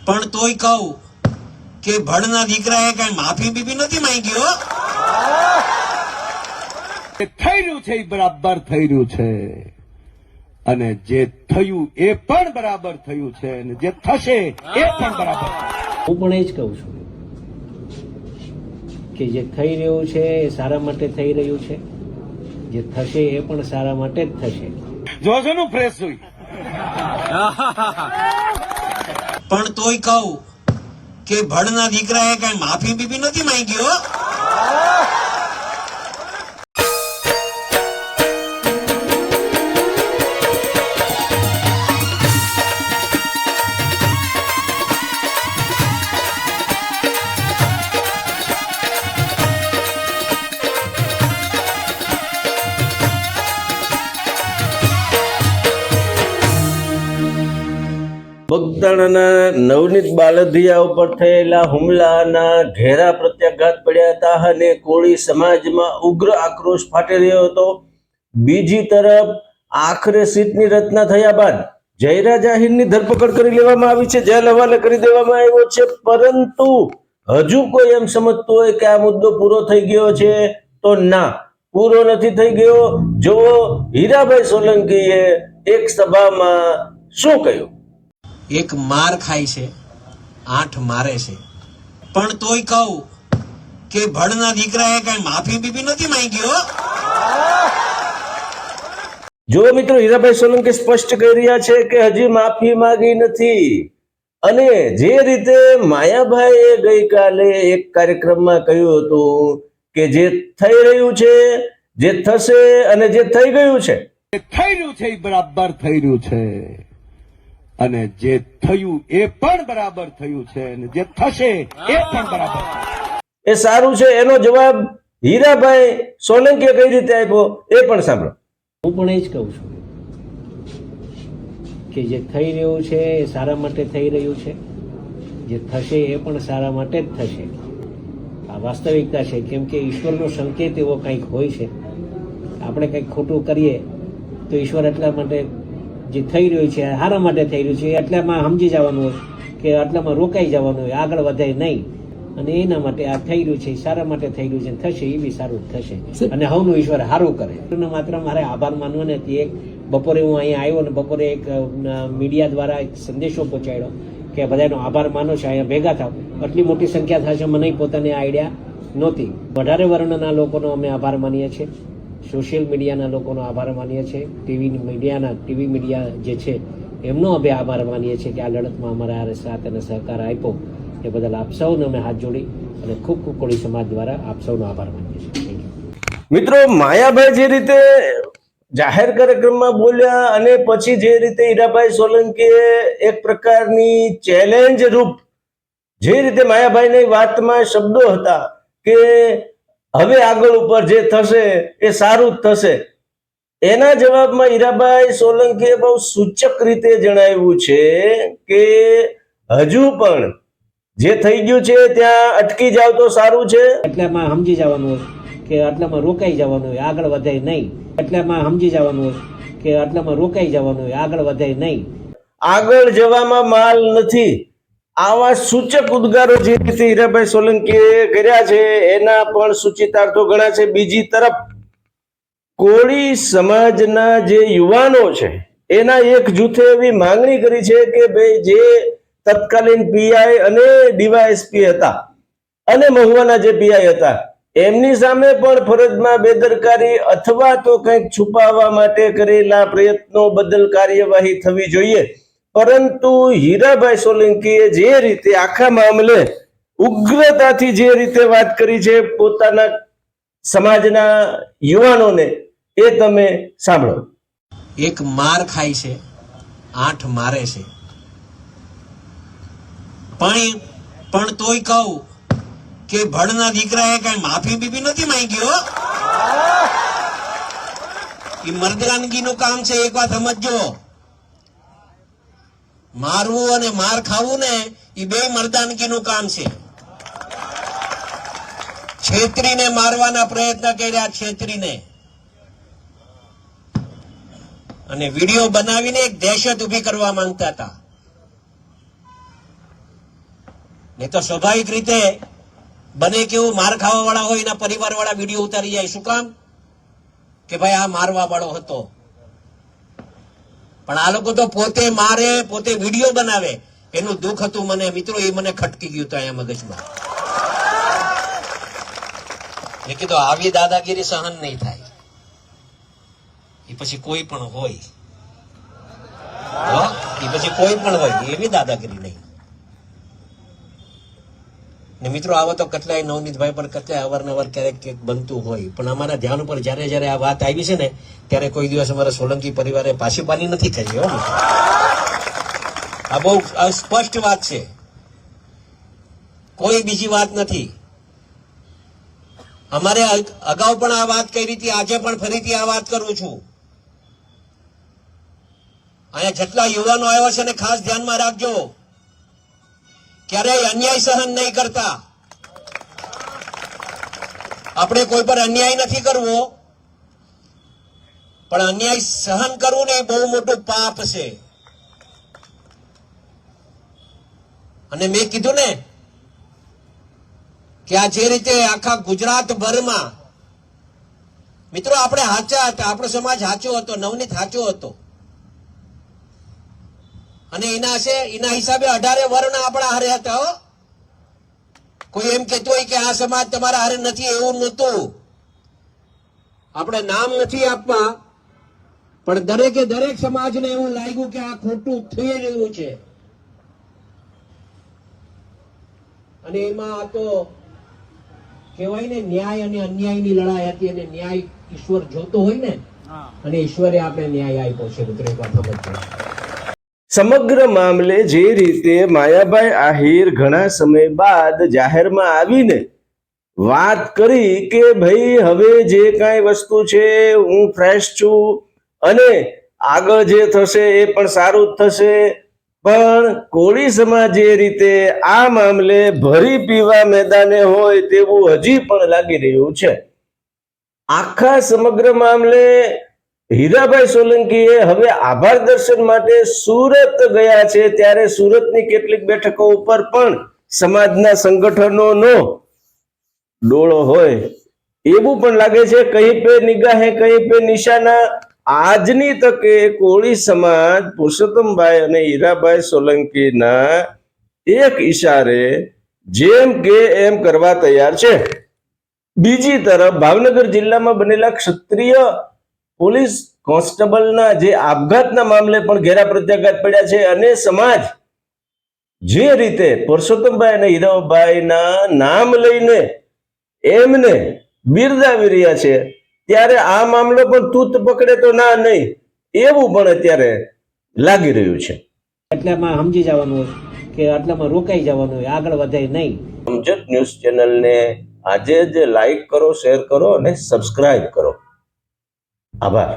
પણ તોય કહું કે ભણના દીકરાએ કઈ માફી બીબી નથી માંગી હો. થઈ રહ્યું છે એ બરાબર થઈ રહ્યું છે, અને જે થયું એ પણ બરાબર થયું છે, અને જે થશે એ પણ બરાબર. હું પણ એ જ કહું છું કે જે થઈ રહ્યું છે એ સારા માટે થઈ રહ્યું છે, જે થશે એ પણ સારા માટે જ થશે. જોશો નું ફ્રેશ હોય. પણ તોય કહું કે ભણના દીકરાએ કઈ માફી બીબી નથી માંગી હો. બગદાણાના નવનીત બાલધિયા ઉપર થયેલા હુમલાના ઘેરા પ્રત્યાઘાત પડ્યા હતા અને કોળી સમાજમાં ઉગ્ર આક્રોશ ફાટી રહ્યો હતો. બીજી તરફ આખરે સીટની રચના થયા બાદ જયરાજ આહિરની ધરપકડ કરી લેવામાં આવી છે, જેલ હવાલે કરી દેવામાં આવ્યો છે. પરંતુ હજુ કોઈ એમ સમજતું હોય કે આ મુદ્દો પૂરો થઈ ગયો છે, તો ના, પૂરો નથી થઈ ગયો. જો હીરાભાઈ સોલંકીએ એક સભામાં શું કહ્યું. એક માર ખાય છે, 8 મારે છે, પણ તોય કહું કે ભણના દીકરાએ કઈ માફી બીબી નથી માંગી હો. જો મિત્રો, હીરાભાઈ સોલંકી સ્પષ્ટ કહી રહ્યા છે કે હજી માફી માંગી નથી. અને જે રીતે માયાભાઈએ ગઈકાલે એક કાર્યક્રમમાં કહ્યું હતું કે જે થઈ રહ્યું છે, જે થશે અને જે થઈ ગયું છે, થઈ રહ્યું છે એ બરાબર થઈ રહ્યું છે, અને જે થયું એ પણ બરાબર થયું છે, અને જે થશે એ પણ બરાબર. એ સારું છે. એનો જવાબ હીરાભાઈ સોલંકીએ કઈ રીતે આપ્યો એ પણ સાંભળો. હું પણ એ જ કહું છું કે જે થઈ રહ્યું છે એ સારા માટે થઈ રહ્યું છે, જે થશે એ પણ સારા માટે જ થશે. આ વાસ્તવિકતા છે. કેમ કે ઈશ્વરનો સંકેત એવો કંઈક હોય છે. આપણે કંઈક ખોટું કરીએ તો ઈશ્વર એટલા માટે જે થઈ રહ્યું છે સારા માટે થઈ રહ્યું છે એટલામાં સમજી જવાનું હોય કે આટલામાં રોકાઈ જવાનું હોય, આગળ વધાય નહીં. અને એના માટે આ થઈ રહ્યું છે સારા માટે થઈ રહ્યું છે, થશે એ બી સારું જ થશે, અને હવનું ઈશ્વર સારું કરે. માત્ર મારે આભાર માનવો નથી. એક બપોરે હું અહીંયા આવ્યો ને બપોરે એક મીડિયા દ્વારા એક સંદેશો પહોંચાડ્યો કે બધાનો આભાર માનો છે, અહીંયા ભેગા થાવ. આટલી મોટી સંખ્યા થશે મને પોતાને આઈડિયા નહોતી. વધારે વર્ણના લોકોનો અમે આભાર માનીએ છીએ, સોશિયલ મીડિયાના લોકોનો આભાર માનીએ છીએ, ટીવી મીડિયા જે છે એમનો અમે આભાર માનીએ છીએ કે આ લડતમાં અમારા આ સાથ અને સહકાર આપ્યો. એ બદલ આપ સૌને અમે હાથ જોડી અને ખૂબ ખૂબ કોળી સમાજ દ્વારા આપ સૌનો આભાર માનીએ છીએ. Thank you. મિત્રો, માયાભાઈ જે રીતે જાહેર કાર્યક્રમમાં બોલ્યા અને પછી જે રીતે હીરાભાઈ સોલંકીએ એક પ્રકારની ચેલેન્જ રૂપ જે રીતે માયાભાઈની વાતમાં શબ્દો હતા કે હવે આગળ ઉપર જે થશે એ સારું જ થશે, એના જવાબમાં હીરાભાઈ સોલંકીએ બહુ સૂચક રીતે જણાવ્યું છે કે હજુ પણ જે થઈ ગયું છે ત્યાં અટકી જાવ તો સારું છે. એટલામાં સમજી જવાનું હોય કે આટલામાં રોકાઈ જવાનું હોય, આગળ વધાય નહીં. એટલામાં સમજી જવાનું હોય કે આટલામાં રોકાઈ જવાનું હોય, આગળ વધાય નહીં. આગળ જવામાં માલ નથી. આવા સૂચક ઉદ્ગારો જે રીતે હીરાભાઈ સોલંકીએ કર્યા છે એના પણ સૂચિતાર્થો ઘણા છે. બીજી તરફ કોળી સમાજના જે યુવાનો છે એના એક જૂથે એવી માંગણી કરી છે કે ભાઈ જે તત્કાલીન પીઆઈ અને ડીવાયએસપી હતા અને મહુવાના જે પીઆઈ હતા એમની સામે પણ ફરજમાં બેદરકારી અથવા તો કંઈક છુપાવવા માટે કરેલા પ્રયત્નો બદલ કાર્યવાહી થવી જોઈએ. પરંતુ હીરાભાઈ સોલંકીએ જે રીતે આખા મામલે ઉગ્રતાથી જે રીતે વાત કરી છે પોતાના સમાજના યુવાનોને, એ તમે સાંભળો. એક માર ખાય છે, 8 મારે છે, પણ તોય કહું કે ભણના દીકરાએ કઈ માફી બીબી નથી માંગી હો. એ મર્દગાનગીનું કામ છે. એક વાત સમજજો, મારવું અને માર ખાવું ને એ બે મર્દાનગીનું કામ છે. છેતરીને મારવાના પ્રયત્ન કર્યા, છેતરીને, અને વિડીયો બનાવીને એક દહેશત ઉભી કરવા માંગતા હતા. નહીં તો સ્વાભાવિક રીતે બને કેવું માર ખાવા વાળા હોય એના પરિવાર વાળા વિડીયો ઉતારી જાય. શું કામ? કે ભાઈ આ મારવા વાળો હતો. પણ આ લોકો તો પોતે મારે, પોતે વિડીયો બનાવે. એનું દુઃખ હતું મને મિત્રો, એ મને ખટકી ગયું હતું અહીંયા મગજમાં. મેં કીધું આવી દાદાગીરી સહન નહીં થાય. એ પછી કોઈ પણ હોય, એ પછી કોઈ પણ હોય, એવી દાદાગીરી નહીં. ને મિત્રો આવો તો કેટલાય નવનીતભાઈ પણ કેટલાય અવારનવાર ક્યારેક ક્યાંક બનતું હોય. પણ અમારા ધ્યાન ઉપર જયારે જયારે આ વાત આવી છે ને, ત્યારે કોઈ દિવસ અમારા સોલંકી પરિવારે પાછી પાની નથી કરી. આ બહુ સ્પષ્ટ વાત છે, કોઈ બીજી વાત નથી. અમારે અગાઉ પણ આ વાત કરી હતી, આજે પણ ફરીથી આ વાત કરું છું. અહીંયા જેટલા યુવાનો આવ્યા છે ને, ખાસ ધ્યાનમાં રાખજો, ક્યારેય અન્યાય સહન નહીં કરતા. આપણે કોઈ પર અન્યાય નથી કરવો, પણ અન્યાય સહન કરવું ને એ બહુ મોટું પાપ છે. અને મેં કીધું ને કે આ જે રીતે આખા ગુજરાતભરમાં મિત્રો આપણે સાચા હતા, આપણો સમાજ સાચો હતો, નવનીત સાચો હતો. અને એના હિસાબે 18 વર્ણ આપણા હારે હતા. હો, કોઈ એમ કહેતો હોય કે આ સમાજ તમારા હારે નથી, એવું નહોતું. આપણે નામ નથી આપવા, પણ દરેકે દરેક સમાજને એવું લાગ્યું કે આ ખોટું થઈ રહ્યું છે. અને એમાં આ તો કહેવાય ને, ન્યાય અને અન્યાયની લડાઈ હતી. અને ન્યાય ઈશ્વર જોતો હોય ને, અને ઈશ્વરે આપણે ન્યાય આપ્યો છે. મિત્રો એક વાત સમજજો, સમગ્ર મામલે જે રીતે માયાભાઈ આહિર ઘણા સમય બાદ જાહેરમાં આવીને વાત કરી કે ભાઈ હવે જે કાંઈ વસ્તુ છે હું ફ્રેશ છું અને આગળ જે થશે એ પણ સારું જ થશે, પણ કોળી સમાજ જે રીતે આ મામલે ભરી પીવા મેદાને હોય તેવું હજી પણ લાગી રહ્યું છે. આખા સમગ્ર મામલે હીરાભાઈ સોલંકીએ હવે આભાર દર્શન માટે સુરત ગયા છે, ત્યારે સુરતની કેટલીક બેઠકો ઉપર પણ સમાજના સંગઠનોનો ડોળો હોય એવું પણ લાગે છે. કहीं પે નિગાહે કहीं પે નિશાના. આજની તકે કોળી સમાજ પુરુષોત્તમભાઈ અને હીરાભાઈ સોલંકીના એક ઈશારે જેમ કે એમ કરવા તૈયાર છે. બીજી તરફ ભાવનગર જિલ્લામાં બનેલા ક્ષત્રિય પોલીસ કોન્સ્ટેબલના જે આપઘાતના મામલે પણ ઘેરા પ્રત્યાઘાત પડ્યા છે, અને સમાજ જે રીતે પુરુષોત્તમભાઈ અને હીરાભાઈના નામ લઈને એમને બિરદાવી રહ્યા છે, ત્યારે આ મામલો પણ તૂત પકડે તો ના નહીં એવું પણ અત્યારે લાગી રહ્યું છે. એટલામાં સમજી જવાનું હોય કે આટલામાં રોકાઈ જવાનું હોય, આગળ વધાય નહીં. સમજત ન્યૂઝ ચેનલને આજે જ લાઈક કરો, શેર કરો અને સબસ્ક્રાઇબ કરો. આભાર.